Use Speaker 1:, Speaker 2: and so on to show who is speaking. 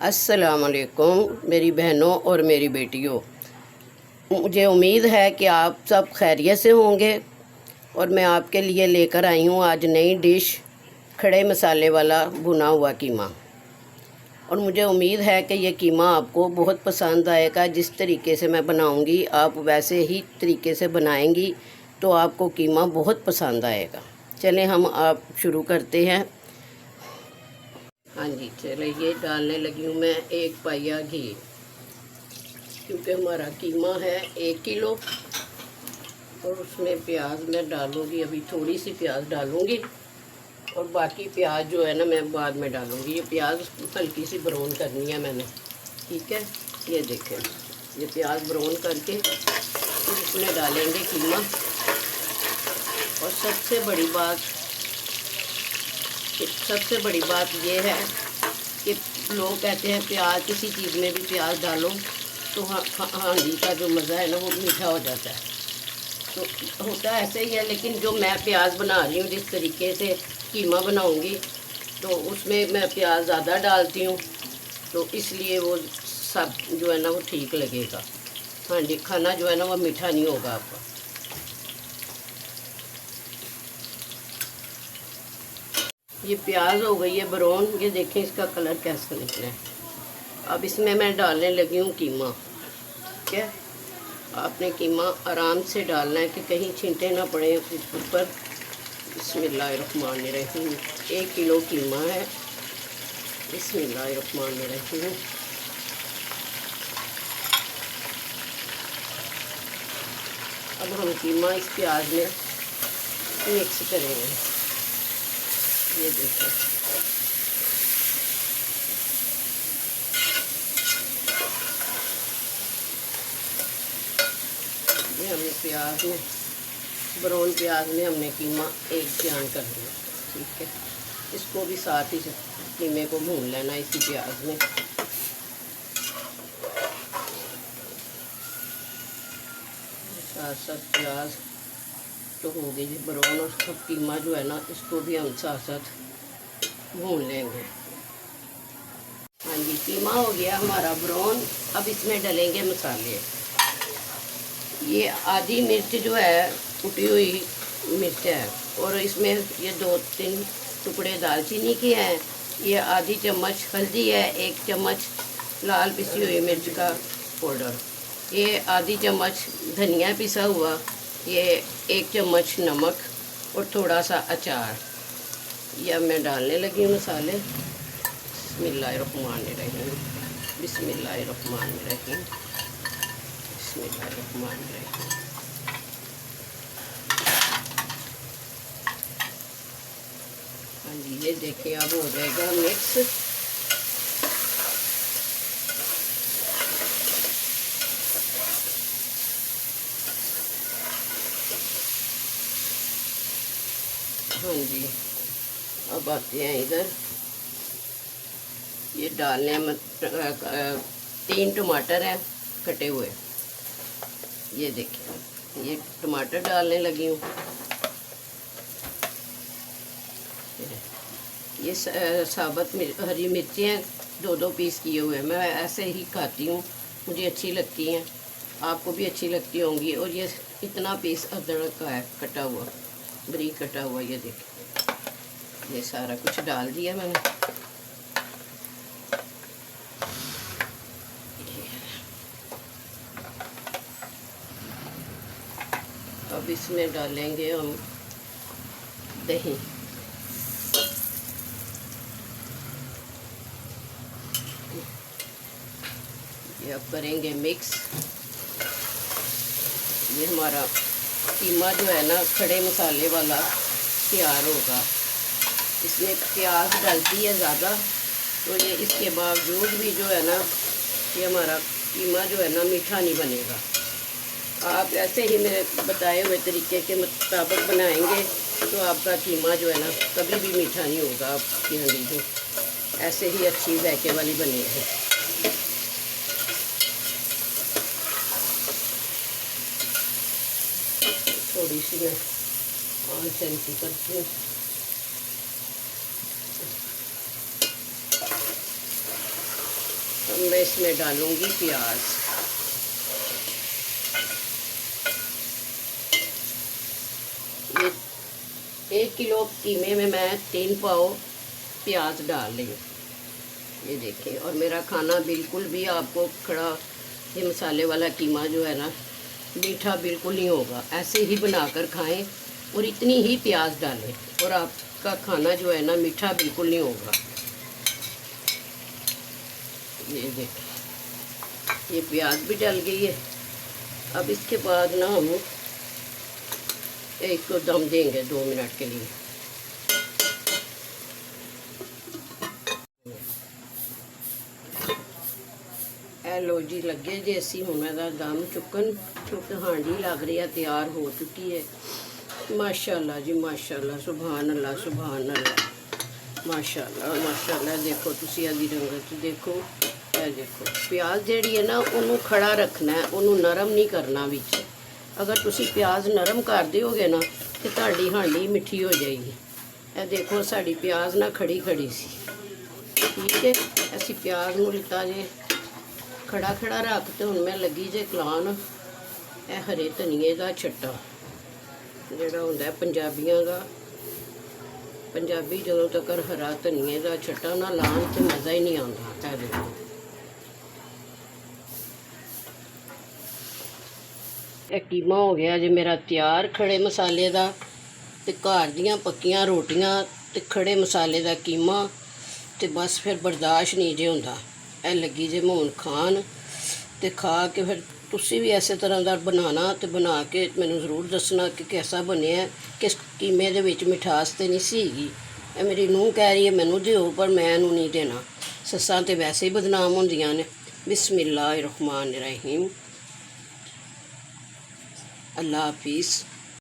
Speaker 1: अस्सलाम वालेकुम मेरी बहनों और मेरी बेटियों। मुझे उम्मीद है कि आप सब खैरियत से होंगे और मैं आपके लिए लेकर आई हूँ आज नई डिश, खड़े मसाले वाला भुना हुआ कीमा। और मुझे उम्मीद है कि ये कीमा आपको बहुत पसंद आएगा। जिस तरीके से मैं बनाऊँगी आप वैसे ही तरीके से बनाएंगी तो आपको कीमा बहुत पसंद आएगा। चलें हम आप शुरू करते हैं। हाँ जी, चले ये डालने लगी हूँ मैं 1 पाइया घी, क्योंकि हमारा कीमा है 1 किलो। और उसमें प्याज मैं डालूँगी, अभी थोड़ी सी प्याज डालूँगी और बाकी प्याज जो है ना मैं बाद में डालूँगी। ये प्याज हल्की सी ब्राउन करनी है मैंने, ठीक है। ये देखें, ये प्याज ब्राउन करके फिर इसमें डालेंगे कीमा। और सबसे बड़ी बात ये है कि लोग कहते हैं प्याज, किसी चीज़ में भी प्याज डालो तो हांडी का जो मज़ा है ना वो मीठा हो जाता है। तो होता ऐसे ही है, लेकिन जो मैं प्याज बना रही हूँ, जिस तरीके से कीमा बनाऊँगी तो उसमें मैं प्याज ज़्यादा डालती हूँ, तो इसलिए वो सब जो है ना वो ठीक लगेगा। हांडी खाना जो है ना वो मीठा नहीं होगा आपका। ये प्याज हो गई है ब्राउन, ये देखें इसका कलर कैसा निकला है। अब इसमें मैं डालने लगी हूँ कीमा, ठीक है। आपने कीमा आराम से डालना है कि कहीं छींटे ना पड़े ऊपर। बिस्मिल्लाहिर्रहमानिर्रहीम। 1 किलो कीमा है। बिस्मिल्लाहिर्रहमानिर्रहीम। अब हम कीमा इस प्याज में मिक्स करेंगे। ये देखो, ये हमने प्याज में ब्राउन प्याज में हमने कीमा एक जान कर दिया, ठीक है। इसको भी साथ ही कीमे को भून लेना इसी प्याज में। साथ साथ प्याज तो हो गई ब्राउन और सब कीमा जो है ना इसको भी हम साथ साथ भून लेंगे। हाँ जी, कीमा हो गया हमारा ब्राउन। अब इसमें डलेंगे मसाले। ये आधी मिर्च जो है कुटी हुई मिर्च है, और इसमें ये 2-3 टुकड़े दालचीनी के हैं। ये आधी चम्मच हल्दी है, 1 चम्मच लाल पिसी हुई मिर्च का पाउडर, ये आधी चम्मच धनिया पिसा हुआ, ये 1 चम्मच नमक और थोड़ा सा अचार। यह मैं डालने लगी हूँ मसाले। बिस्मिल्लाहिर्रहमानिर्रहीम। बिस्मिल्लाहिर्रहमानिर्रहीम। बिस्मिल्लाहिर्रहमानिर्रहीम। हाँ जी, ये देखिए अब हो जाएगा मिक्स। हाँ जी, अब आते हैं इधर। ये डालने में 3 टमाटर हैं कटे हुए। ये देखिए, ये टमाटर डालने लगी हूँ। ये साबुत हरी मिर्ची हैं 2-2 पीस किए हुए हैं। मैं ऐसे ही खाती हूँ, मुझे अच्छी लगती हैं, आपको भी अच्छी लगती होंगी। और ये इतना पीस अदरक का है कटा हुआ, बारीक कटा हुआ। ये देखिए, ये सारा कुछ डाल दिया मैंने। अब इसमें डालेंगे हम दही। ये अब करेंगे मिक्स। ये हमारा कीमा जो है ना खड़े मसाले वाला तैयार होगा। इसमें प्याज डलती है ज़्यादा, तो ये इसके बावजूद भी जो है ना ये हमारा कीमा जो है ना मीठा नहीं बनेगा। आप ऐसे ही मेरे बताए हुए तरीके के मुताबिक बनाएंगे तो आपका कीमा जो है ना कभी भी मीठा नहीं होगा। आपकी हांडी जो ऐसे ही अच्छी जायके वाली बनेगी। थोड़ी सी मैं आंच ऐसी करती हूँ। तो मैं इसमें डालूँगी प्याज। ये 1 किलो कीमे में मैं 3 पाव प्याज डाल रही हूँ। ये देखिए, और मेरा खाना बिल्कुल भी आपको खड़ा ये मसाले वाला कीमा जो है ना, मीठा बिल्कुल नहीं होगा। ऐसे ही बनाकर खाएं और इतनी ही प्याज डालें और आपका खाना जो है ना मीठा बिल्कुल नहीं होगा। ये देखिए, ये प्याज भी डल गई है। अब इसके बाद ना हम इसको दम देंगे 2 मिनट के लिए। लो जी, लगे जे असी हुण इहदा दम चुकन, क्योंकि हांडी लग रही है तैयार हो चुकी है। माशाअल्लाह जी माशाअल्लाह, सुभान अल्लाह सुभान अल्लाह, माशाअल्लाह माशाअल्लाह। देखो तुसी इहदी रंगत देखो, ये देखो प्याज जिहड़ी है ना उन्होंने खड़ा रखना है, उन्होंने नरम नहीं करना विच। अगर तुसी प्याज नरम कर दोगे ना तो तुहाडी हांडी मिठी हो जाएगी। ये देखो साड़ी प्याज ना खड़ी खड़ी सी, ठीक है। असी प्याज नूं लिता जे खड़ा खड़ा रख के हुण मैं लगी जे खलाण ਇਹ हरे धनिए का छट्टा ਜਿਹੜਾ ਹੁੰਦਾ ਪੰਜਾਬੀਆਂ ਦਾ। पंजाबी ਜਦੋਂ तक हरा धनिए का छट्टा ना लाण ते मज़ा ही नहीं आता। ਇਹ देखो, ਇਹ कीमा हो गया जे मेरा तैयार खड़े मसाले का, ते घर दियां पक्कियां रोटियां ते खड़े मसाले का कीमा, ते बस फिर बर्दाश्त नहीं जे हुंदा। ਇਹ लगी जे मैं हुण खान ते खा के फिर तुसी भी इस तरह का बनाना, तो बना के मैनूं ज़रूर दसना कि कैसा बनिया। किस कीमे दे विच मिठास तो नहीं सीगी। ਇਹ मेरी ਨੂੰਹ कह रही है मैनूं दिओ, पर मैं नहीं देना। सस्सां ते वैसे ही बदनाम होंदियां ने। बिस्मिल्लाहिर्रहमानिर्रहीम। अल्लाह हाफिज़।